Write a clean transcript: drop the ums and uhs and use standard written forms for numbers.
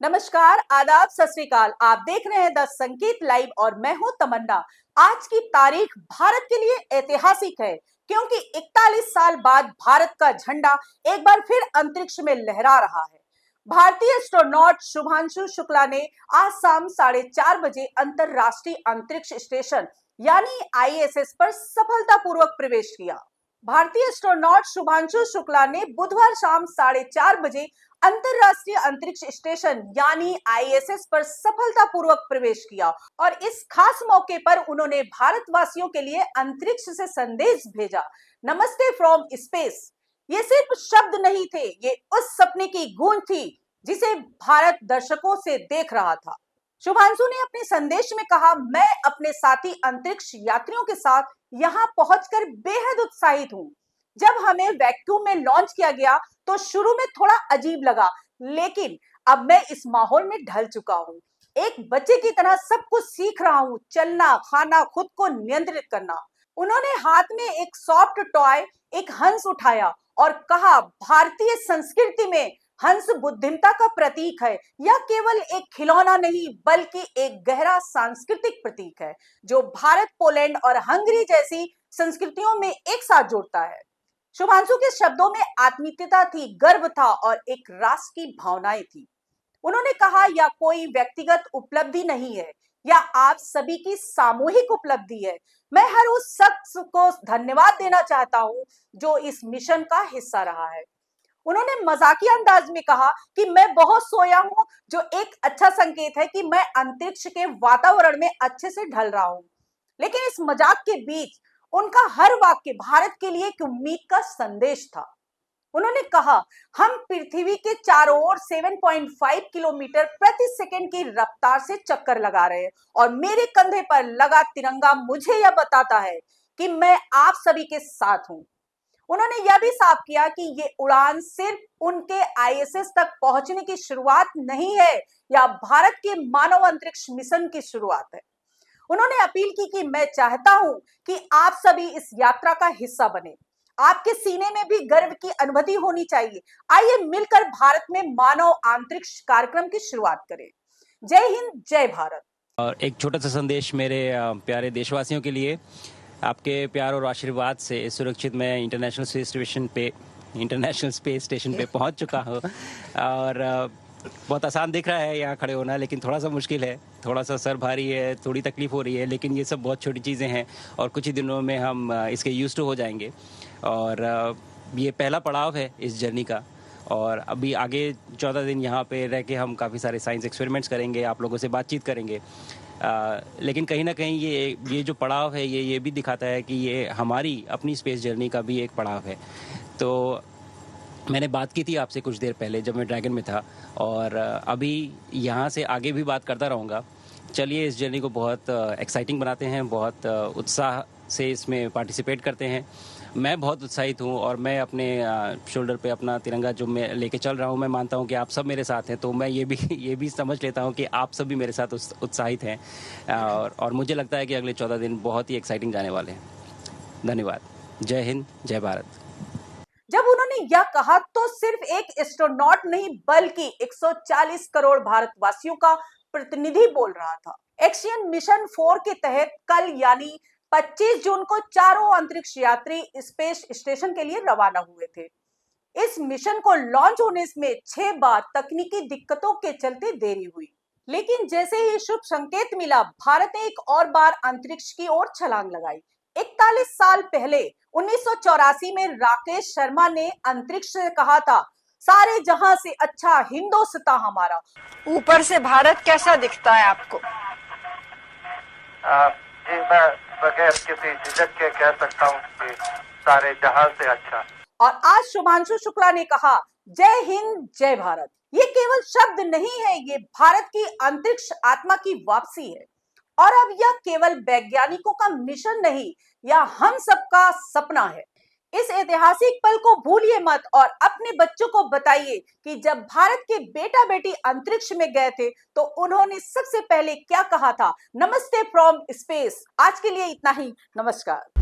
नमस्कार, आदाब, सत श्री अकाल। आप देख रहे हैं द संकेत लाइव और मैं हूं तमन्ना। आज की तारीख भारत के लिए ऐतिहासिक है क्योंकि 41 साल बाद भारत का झंडा एक बार फिर अंतरिक्ष में लहरा रहा है। भारतीय एस्ट्रोनॉट शुभांशु शुक्ला ने आज शाम 4:30 बजे अंतरराष्ट्रीय अंतरिक्ष स्टेशन यानी आईएसएस पर सफलतापूर्वक प्रवेश किया। भारतीय एस्ट्रोनॉट शुभांशु शुक्ला ने बुधवार शाम 4:30 बजे अंतरराष्ट्रीय अंतरिक्ष स्टेशन यानी आईएसएस पर सफलतापूर्वक प्रवेश किया और इस खास मौके पर उन्होंने भारतवासियों के लिए अंतरिक्ष से संदेश भेजा। नमस्ते फ्रॉम स्पेस। ये सिर्फ शब्द नहीं थे, ये उस सपने की गूंज थी जिसे भारत दर्शकों से देख रहा था। शुभांशु ने अपने संदेश में कहा, मैं अपने साथी अंतरिक्ष यात्रियों के साथ यहाँ पहुंचकर बेहद उत्साहित हूँ। जब हमें वैक्यूम में लॉन्च किया गया तो शुरू में थोड़ा अजीब लगा, लेकिन अब मैं इस माहौल में ढल चुका हूँ। एक बच्चे की तरह सब कुछ सीख रहा हूँ, चलना, खाना, खुद को नियंत्रित करना। उन्होंने हाथ में एक सॉफ्ट टॉय, एक हंस उठाया और कहा, भारतीय संस्कृति में हंस बुद्धिमता का प्रतीक है। यह केवल एक खिलौना नहीं बल्कि एक गहरा सांस्कृतिक प्रतीक है जो भारत, पोलैंड और हंगरी जैसी संस्कृतियों में एक साथ जोड़ता है। शुभांशु के शब्दों में आत्मीयता थी, गर्व था और एक राष्ट्र की भावनाएं थी। उन्होंने कहा, यह कोई व्यक्तिगत उपलब्धि नहीं है, यह आप सभी की सामूहिक उपलब्धि है। मैं हर उस शख्स को धन्यवाद देना चाहता हूं जो इस मिशन का हिस्सा रहा है। उन्होंने मजाकिया अंदाज में कहा कि मैं बहुत सोया हूं, जो एक अच्छा संकेत है कि मैं अंतरिक्ष के वातावरण में अच्छे से ढल रहा हूं। लेकिन इस मजाक के बीच उनका हर वाक्य भारत के लिए एक उम्मीद का संदेश था। उन्होंने कहा, हम पृथ्वी के चारों ओर 7.5 किलोमीटर प्रति सेकंड की रफ्तार से चक्कर लगा रहे हैं और मेरे कंधे पर लगा तिरंगा मुझे यह बताता है कि मैं आप सभी के साथ हूं। उन्होंने यह भी साफ किया कि ये उड़ान सिर्फ उनके आईएसएस तक पहुंचने की शुरुआत नहीं है, या भारत के मानव अंतरिक्ष मिशन की शुरुआत है। उन्होंने अपील की कि मैं चाहता हूं कि आप सभी इस यात्रा का हिस्सा बने। आपके सीने में भी गर्व की अनुभूति होनी चाहिए। आइए मिलकर भारत में मानव अंतरिक्ष कार्यक्रम की शुरुआत करें। जय हिंद, जय भारत। और एक छोटा सा संदेश मेरे प्यारे देशवासियों के लिए। आपके प्यार और आशीर्वाद से सुरक्षित मैं इंटरनेशनल स्पेस स्टेशन पे पहुंच चुका हूं और बहुत आसान दिख रहा है यहाँ खड़े होना, लेकिन थोड़ा सा मुश्किल है, थोड़ा सा सर भारी है, थोड़ी तकलीफ हो रही है, लेकिन ये सब बहुत छोटी चीज़ें हैं और कुछ ही दिनों में हम इसके यूज्ड टू हो जाएंगे। और ये पहला पड़ाव है इस जर्नी का और अभी आगे 14 दिन यहाँ पे रह के हम काफ़ी सारे साइंस एक्सपेरिमेंट्स करेंगे, आप लोगों से बातचीत करेंगे। लेकिन कहीं ना कहीं ये जो पड़ाव है ये भी दिखाता है कि ये हमारी अपनी स्पेस जर्नी का भी एक पड़ाव है। तो मैंने बात की थी आपसे कुछ देर पहले जब मैं ड्रैगन में था और अभी यहाँ से आगे भी बात करता रहूँगा। चलिए इस जर्नी को बहुत एक्साइटिंग बनाते हैं, बहुत उत्साह से इसमें पार्टिसिपेट करते हैं। मैं बहुत उत्साहित हूँ और मैं अपने शोल्डर पे अपना तिरंगा जो मैं लेके चल रहा हूँ, मैं मानता हूँ कि आप सब मेरे साथ हैं, तो मैं ये भी समझ लेता हूँ कि आप सब भी मेरे साथ उत्साहित हैं और मुझे लगता है कि अगले 14 दिन बहुत ही एक्साइटिंग जाने वाले हैं। धन्यवाद। जय हिंद, जय भारत। जब उन्होंने यह कहा तो सिर्फ एक एस्ट्रोनॉट नहीं बल्कि 140 करोड़ भारतवासियों का प्रतिनिधि बोल रहा था। एक्सियन मिशन 4 के तहत कल यानी 25 जून को चारों अंतरिक्ष यात्री स्पेस स्टेशन के लिए रवाना हुए थे। इस मिशन को लॉन्च होने में 6 बार तकनीकी दिक्कतों के चलते देरी हुई, लेकिन जैसे ही शुभ संकेत मिला, भारत ने एक और बार अंतरिक्ष की ओर छलांग लगाई। 41 साल पहले 1984 में राकेश शर्मा ने अंतरिक्ष से कहा था, सारे जहां से अच्छा हिंदुस्तान हमारा। ऊपर से भारत कैसा दिखता है आपको? जी, मैं बगैर किसी झिझक के कह सकता हूँ कि सारे जहां से अच्छा। और आज शुभांशु शुक्ला ने कहा, जय हिंद, जय भारत। ये केवल शब्द नहीं है, ये भारत की अंतरिक्ष आत्मा की वापसी है। और अब यह केवल वैज्ञानिकों का मिशन नहीं, यह हम सबका सपना है। इस ऐतिहासिक पल को भूलिए मत और अपने बच्चों को बताइए कि जब भारत के बेटा बेटी अंतरिक्ष में गए थे तो उन्होंने सबसे पहले क्या कहा था। नमस्ते फ्रॉम स्पेस। आज के लिए इतना ही। नमस्कार।